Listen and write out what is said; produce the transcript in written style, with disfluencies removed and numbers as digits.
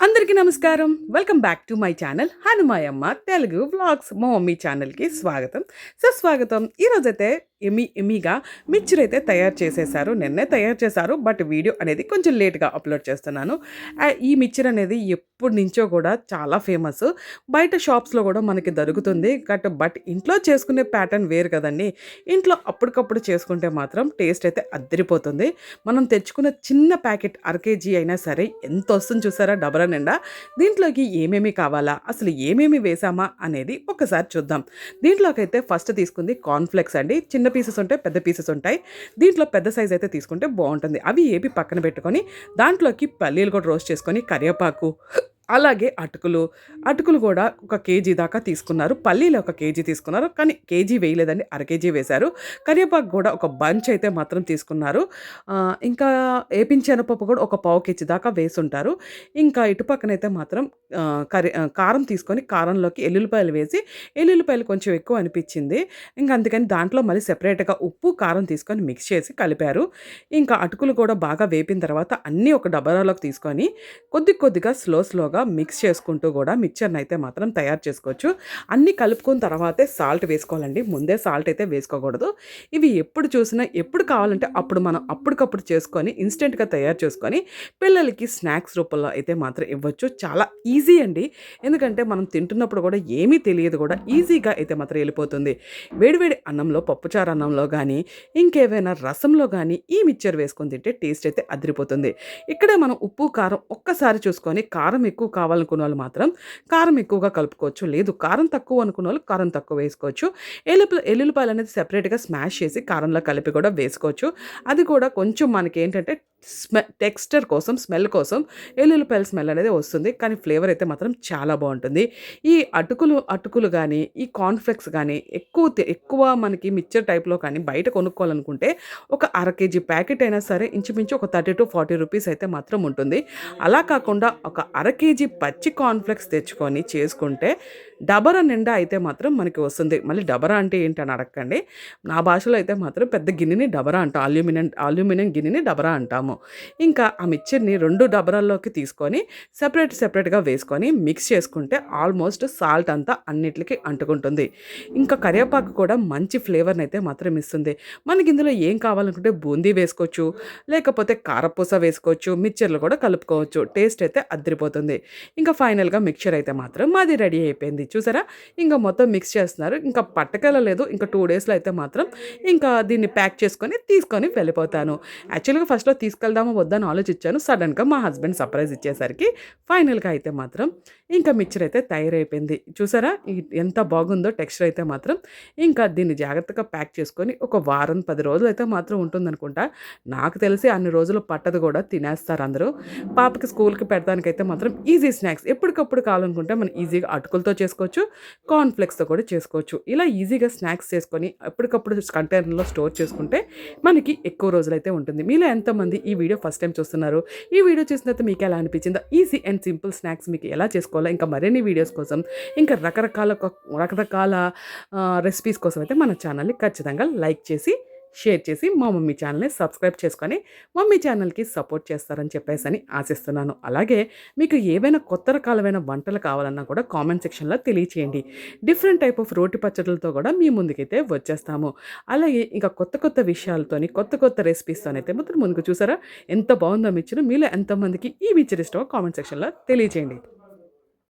అందరికీ నమస్కారం. Welcome back to my channel Hanumayamma Telugu vlogs. మా మమ్మీ ఛానల్‌కి స్వాగతం, సుస్వాగతం. ఈరోజైతే ఎమ్మీగా మిక్చర్ అయితే తయారు చేసేసారు. నిన్నే తయారు చేశారు. బట్ వీడియో అనేది కొంచెం లేట్‌గా అప్‌లోడ్ చేస్తున్నాను. ఈ మిక్చర్ అనేది ఎప్పటినుంచో కూడా చాలా ఫేమస్. బయట షాప్స్‌లో కూడా మనకి దొరుకుతుంది. బట్ ఇంట్లో చేసుకునే ప్యాటర్న్ వేరు కదండీ. ఇంట్లో అప్పటికప్పుడు చేసుకుంటే మాత్రం టేస్ట్ అయితే అద్దిరిపోతుంది. మనం తెచ్చుకున్న చిన్న ప్యాకెట్ అర కేజీ అయినా సరే ఎంత వస్తుంది చూసారా డబరా నిండా. దీంట్లోకి ఏమేమి కావాలా, అసలు ఏమేమి వేసామా అనేది ఒకసారి చూద్దాం. దీంట్లోకైతే ఫస్ట్ తీసుకుంది కార్న్‌ఫ్లెక్స్ అండి. చిన్న పీసెస్ ఉంటాయి, పెద్ద పీసెస్ ఉంటాయి. దీంట్లో పెద్ద సైజ్ అయితే తీసుకుంటే బాగుంటుంది. అవి ఏపి పక్కన పెట్టుకొని దాంట్లోకి పల్లీలు కూడా రోస్ట్ చేసుకొని, కరివేపాకు, అలాగే అటుకులు కూడా ఒక కేజీ దాకా తీసుకున్నారు. పల్లీలు ఒక కేజీ తీసుకున్నారు. కానీ కేజీ వేయలేదండి, అర కేజీ వేశారు. కరివేపాకు కూడా ఒక బంచ్ అయితే మాత్రం తీసుకున్నారు. ఇంకా ఏపించెనపప్పు కూడా ఒక పావు కేజీ దాకా వేసుంటారు. ఇంకా ఇటు పక్కనైతే మాత్రం కారం తీసుకొని కారంలోకి ఎల్లుల్లిపాయలు వేసి, ఎల్లుల్లిపాయలు కొంచెం ఎక్కువ అనిపించింది. ఇంకా అందుకని దాంట్లో మళ్ళీ సెపరేట్‌గా ఉప్పు, కారం తీసుకొని మిక్స్ చేసి కలిపారు. ఇంకా అటుకులు కూడా బాగా వేపిన తర్వాత అన్నీ ఒక డబరాలోకి తీసుకొని కొద్దిగా స్లోగా మిక్స్ చేసుకుంటూ కూడా మిక్చర్ని అయితే మాత్రం తయారు చేసుకోవచ్చు. అన్నీ కలుపుకున్న తర్వాతే సాల్ట్ వేసుకోవాలండి. ముందే సాల్ట్ అయితే వేసుకోకూడదు. ఇవి ఎప్పుడు చూసినా ఎప్పుడు కావాలంటే అప్పుడు మనం అప్పటికప్పుడు చేసుకొని ఇన్స్టెంట్‌గా తయారు చేసుకొని పిల్లలకి స్నాక్స్ రూపంలో అయితే మాత్రం ఇవ్వచ్చు. చాలా ఈజీ అండి. ఎందుకంటే మనం తింటున్నప్పుడు కూడా ఏమీ తెలియదు కూడా ఈజీగా అయితే మాత్రం వెళ్ళిపోతుంది. వేడివేడి అన్నంలో, పప్పుచారు అన్నంలో కానీ ఇంకేవైనా రసంలో కానీ ఈ మిక్చర్ వేసుకొని తింటే టేస్ట్ అయితే అదిరిపోతుంది. ఇక్కడే మనం ఉప్పు, కారం ఒక్కసారి చూసుకొని కారం ఎక్కువ కావాలనుకున్న వాళ్ళు మాత్రం కారం ఎక్కువగా కలుపుకోవచ్చు. లేదు కారం తక్కువ అనుకున్న వాళ్ళు కారం తక్కువ వేసుకోవచ్చు. ఎల్లుల్లిపాయలు అనేది సెపరేట్‌గా స్మాష్ చేసి కారంలో కలిపి కూడా వేసుకోవచ్చు. అది కూడా కొంచెం మనకేంటంటే టెక్స్చర్ కోసం, స్మెల్ కోసం ఎల్లుల్లిపాయల స్మెల్ అనేది వస్తుంది. కానీ ఫ్లేవర్ అయితే మాత్రం చాలా బాగుంటుంది. ఈ అటుకులు కానీ, ఈ కార్న్‌ఫ్లెక్స్ కానీ ఎక్కువ మనకి మిక్చర్ టైప్‌లో కానీ బయట కొనుక్కోవాలనుకుంటే ఒక అర కేజీ ప్యాకెట్ అయినా సరే ఇంచుమించు ఒక 30-40 రూపీస్ అయితే మాత్రం ఉంటుంది. అలా కాకుండా ఒక అర కేజీ పచ్చి కార్న్‌ఫ్లెక్స్ తెచ్చుకొని చేసుకుంటే డబరా నిండా అయితే మాత్రం మనకి వస్తుంది. మళ్ళీ డబరా అంటే ఏంటని అడగకండి. నా భాషలో అయితే మాత్రం పెద్ద గిన్నెని డబరా అంటాం. అల్యూమినియం గిన్నెని డబరా అంటాము. ఇంకా ఆ మిక్చర్‌ని 2 డబరాల్లోకి తీసుకొని సెపరేట్‌గా వేసుకొని మిక్స్ చేసుకుంటే ఆల్మోస్ట్ సాల్ట్ అంతా అన్నిట్లికి అంటుకుంటుంది. ఇంకా కరివేపాకు కూడా మంచి ఫ్లేవర్‌ని అయితే మాత్రం ఇస్తుంది. మనకి ఇందులో ఏం కావాలనుకుంటే బూందీ వేసుకోవచ్చు, లేకపోతే కారపూస వేసుకోవచ్చు, మిక్చర్‌లో కూడా కలుపుకోవచ్చు. టేస్ట్ అయితే అదిరిపోతుంది. ఇంకా ఫైనల్‌గా మిక్చర్ అయితే మాత్రం మాది రెడీ అయిపోయింది. చూసారా? ఇంకా మొత్తం మిక్స్ చేస్తున్నారు. ఇంకా పట్టకెళ్ళలేదు. ఇంకా 2 డేస్‌లో అయితే మాత్రం ఇంకా దీన్ని ప్యాక్ తీసుకొని వెళ్ళిపోతాను. యాక్చువల్‌గా ఫస్ట్‌లో తీసుకెళ్దామా వద్దా అని ఆలోచించాను. సడెన్‌గా మా హస్బెండ్ సర్ప్రైజ్ ఇచ్చేసరికి ఫైనల్‌గా అయితే మాత్రం ఇంకా మిక్చర్ అయితే తయారైపోయింది. చూసారా? ఎంత బాగుందో టెక్స్చర్ అయితే మాత్రం. ఇంకా దీన్ని జాగ్రత్తగా ప్యాక్ చేసుకొని ఒక వారం 10 రోజులు అయితే మాత్రం ఉంటుందనుకుంటా. నాకు తెలిసి అన్ని రోజులు పట్టదు కూడా, తినేస్తారు అందరూ. పాపకి స్కూల్‌కి పెట్టడానికైతే మాత్రం ఈజీ స్నాక్స్ ఎప్పటికప్పుడు కావాలనుకుంటే మనం ఈజీగా అటుకులతో చేసుకోవచ్చు, కార్న్‌ఫ్లెక్స్‌తో కూడా చేసుకోవచ్చు. ఇలా ఈజీగా స్నాక్స్ చేసుకొని ఎప్పటికప్పుడు కంటైనర్‌లో స్టోర్ చేసుకుంటే మనకి ఎక్కువ రోజులైతే ఉంటుంది. మీలో ఎంతమంది ఈ వీడియో ఫస్ట్ టైం చూస్తున్నారు? ఈ వీడియో చూసిన తర్వాత మీకు ఎలా అనిపించిందో, ఈజీ అండ్ సింపుల్ స్నాక్స్ మీకు ఎలా చేసుకోవాలో, ఇంకా మరిన్ని వీడియోస్ కోసం, ఇంకా రకరకాల రెసిపీస్ కోసం అయితే మన ఛానల్‌ని ఖచ్చితంగా లైక్ చేసి, షేర్ చేసి మా మమ్మీ ఛానల్‌ని సబ్స్క్రైబ్ చేసుకొని మమ్మీ ఛానల్‌కి సపోర్ట్ చేస్తారని చెప్పేసని ఆశిస్తున్నాను. అలాగే మీకు ఏవైనా కొత్త రకాలమైన వంటలు కావాలన్నా కూడా కామెంట్ సెక్షన్‌లో తెలియచేయండి. డిఫరెంట్ టైప్ ఆఫ్ రోటి పచ్చడులతో కూడా మీ ముందుకైతే వచ్చేస్తాము. అలాగే ఇంకా కొత్త విషయాలతోని, కొత్త రెసిపీస్‌తోనైతే మాత్రం ముందుకు చూసారా? ఎంత బాగుందో మిక్చర్. మీలో ఎంతమందికి ఈ మిక్చర్ ఇష్టమో కామెంట్ సెక్షన్‌లో తెలియచేయండి.